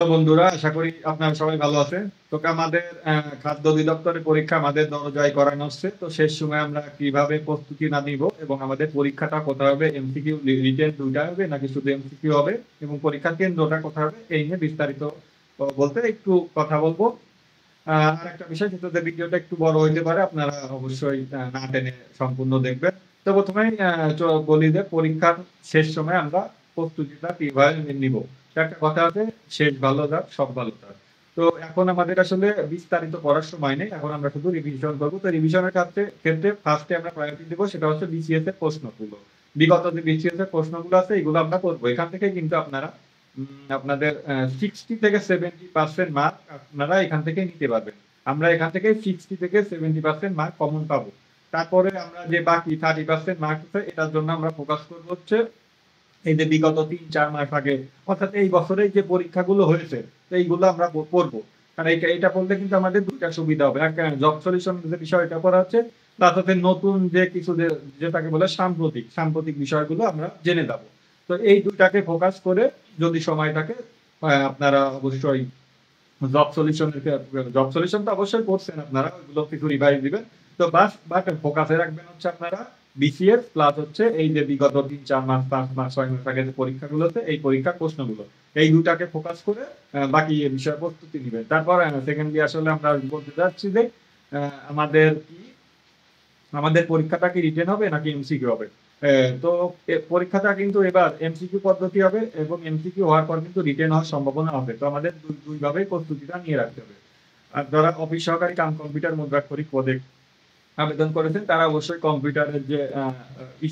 বন্ধুরা, আশা করি আপনারা সবাই ভালো আছেন। তো আমাদের খাদ্য অধিদপ্তরের পরীক্ষা আমাদের দরজায় করানো হচ্ছে। তো শেষ সময় আমরা কিভাবে প্রস্তুতি না নিব এবং আমাদের পরীক্ষাটা কোথায় হবে, এমসিকিউ রিটেন ২ টা হবে নাকি শুধু এমসিকিউ হবে এবং পরীক্ষার কেন্দ্রটা কোথায় হবে, এই নিয়ে বিস্তারিত বলতে একটু কথা বলব। আরেকটা বিষয়, যেটা ভিডিওটা একটু বড় হইতে পারে, আপনারা অবশ্যই না টেনে সম্পূর্ণ দেখবেন। তো প্রথমেই বলি যে পরীক্ষার শেষ সময় আমরা প্রস্তুতিটা কিভাবে নিব। একটা কথা আছে, শেষ ভালো যাক সব ভালো থাক। তো এখন আমাদের আসলে বিস্তারিত পড়ার সময় নেই, এখন আমরা শুধু রিভিশন করবো। তো রিভিশনের ক্ষেত্রে ফার্স্টে আমরা প্রায়োরিটি দেবো, সেটা হচ্ছে বিসিএস এর প্রশ্নগুলো। বিগত যে বিসিএস এর প্রশ্নগুলো আছে এগুলো আমরা করবো। এখান থেকে কিন্তু আপনারা আপনাদের 60 থেকে 70% মার্ক আপনারা এখান থেকে নিতে পারবেন। আমরা এখান থেকে 60 থেকে 70% মার্ক কমন পাবো। তারপরে আমরা যে বাকি 30% মার্ক আছে, এটার জন্য আমরা ফোকাস করবো হচ্ছে এই যে বিগত ৩-৪ মাস আগে, অর্থাৎ এই বছরে যে পরীক্ষাগুলো হয়েছে এইগুলো আমরা পড়বো। কারণ এটা পড়লে কিন্তু আমাদের দুইটা সুবিধা হবে। এক, জব সলিউশন যে বিষয়টা পড়া হচ্ছে, তার সাথে নতুন যে কিছু যেটাকে বলে সাম্প্রতিক বিষয়গুলো আমরা জেনে যাব। তো এই দুইটাকে ফোকাস করে যদি সময় থাকে, আপনারা অবশ্যই জব সলিউশন তো অবশ্যই পড়ছেন আপনারা, ওইগুলো কিছু রিভাইজ দিবেন। তো বাট ফোকাসে রাখবেন হচ্ছে আপনারা বিসিএস প্লাস হচ্ছে এই যে বিগত ৩-৪ মাস ৫ মাস ৬ মাস আগে যে পরীক্ষাগুলোতে এই পরীক্ষার প্রশ্নগুলো, এই দুটাকে ফোকাস করে বাকি বিষয়ে প্রস্তুতি নিবেন। তারপর সেকেন্ডলি আসলে আমরা বলতে চাচ্ছি যে আমাদের আমাদের পরীক্ষাটা কি রিটেন হবে নাকি এমসিকিউ হবে। তো পরীক্ষাটা কিন্তু এবার এমসিকিউ পদ্ধতি হবে এবং এমসিকিউ হওয়ার পর কিন্তু রিটেন হওয়ার সম্ভাবনা হবে। তো আমাদের দুই ভাবেই প্রস্তুতিটা নিয়ে রাখতে হবে। আর যারা অফিস সহকারী কাম কম্পিউটার মুদ্রাক্ষরিক পদে আবেদন করেছেন, তারা অবশ্যই কম্পিউটারের যে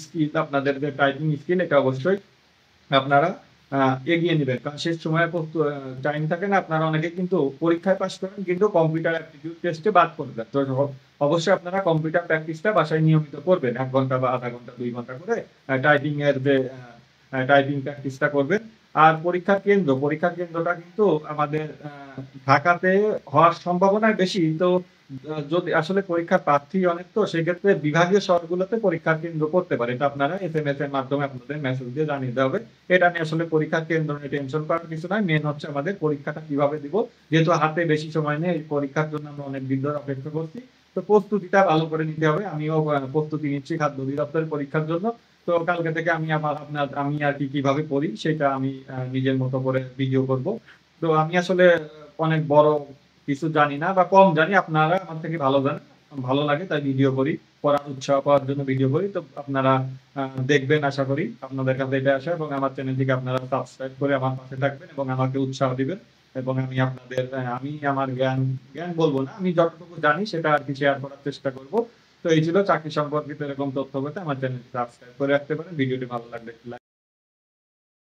স্কিল, আপনাদের যে টাইপিং স্কিল, এটা অবশ্যই আপনারা এগিয়ে নিবেন। কারণ শেষ সময়ে টাইম থাকে না, আপনারা অনেকে কিন্তু পরীক্ষায় পাস করেন কিন্তু কম্পিউটার অ্যাপটিটিউড টেস্টে বাদ পড়ে যান। তো অবশ্যই আপনারা কম্পিউটার প্র্যাকটিসটা বাসায় নিয়মিত করবেন। ১ ঘন্টা বা ০.৫ ঘন্টা ২ ঘন্টা করে টাইপিং এর যে টাইপিং প্র্যাকটিসটা করবেন। আর পরীক্ষার কেন্দ্রটা কিন্তু আমাদের ঢাকাতে হওয়ার সম্ভাবনা বেশি। তো যদি আসলে পরীক্ষার প্রার্থী অনেক, তো সেক্ষেত্রে বিভাগীয় শহরগুলোতে পরীক্ষার কেন্দ্র করতে পারে। এটা আপনারা এসএমএস এর মাধ্যমে আপনাদের মেসেজ দিয়ে জানিয়ে দেওয়া হবে। এটা নিয়ে আসলে পরীক্ষার কেন্দ্র নিয়ে টেনশন করার কিছু নাই। মেইন হচ্ছে আমাদের পরীক্ষাটা কিভাবে দিব। যেহেতু হাতে বেশি সময় নেই, এই পরীক্ষার জন্য আমরা অনেক দিন ধরে অপেক্ষা করছি। তো প্রস্তুতিটা ভালো করে নিতে হবে। আমিও প্রস্তুতি নিচ্ছি খাদ্য অধিদপ্তরের পরীক্ষার জন্য। তো কালকে থেকে আমি আর কি কিভাবে পড়ি সেটা আমি নিজের মতো করে ভিডিও করব। তো আমি আসলে অনেক বড় কিছু জানি না বা কম জানি, আপনারা আমার থেকে ভালো জানেন। ভালো লাগে তাই ভিডিও করি, পড়ার উৎসাহ পাওয়ার জন্য ভিডিও করি। তো আপনারা দেখবেন, আশা করি আপনাদের কাছে এটা আসে এবং আমার চ্যানেলটিকে আপনারা সাবস্ক্রাইব করে আমার পাশে থাকবেন এবং আমাকে উৎসাহ দিবেন। এবং আমি আপনাদের আমি আমার জ্ঞান বলবো না, আমি যতটুকু জানি সেটা আর কি শেয়ার করার চেষ্টা করব। তো এই ছিল চাকরি সম্পর্কিত এরকম তথ্য পেতে আমার চ্যানেলটি সাবস্ক্রাইব করে রাখতে পারেন। ভিডিওটি ভালো লাগলে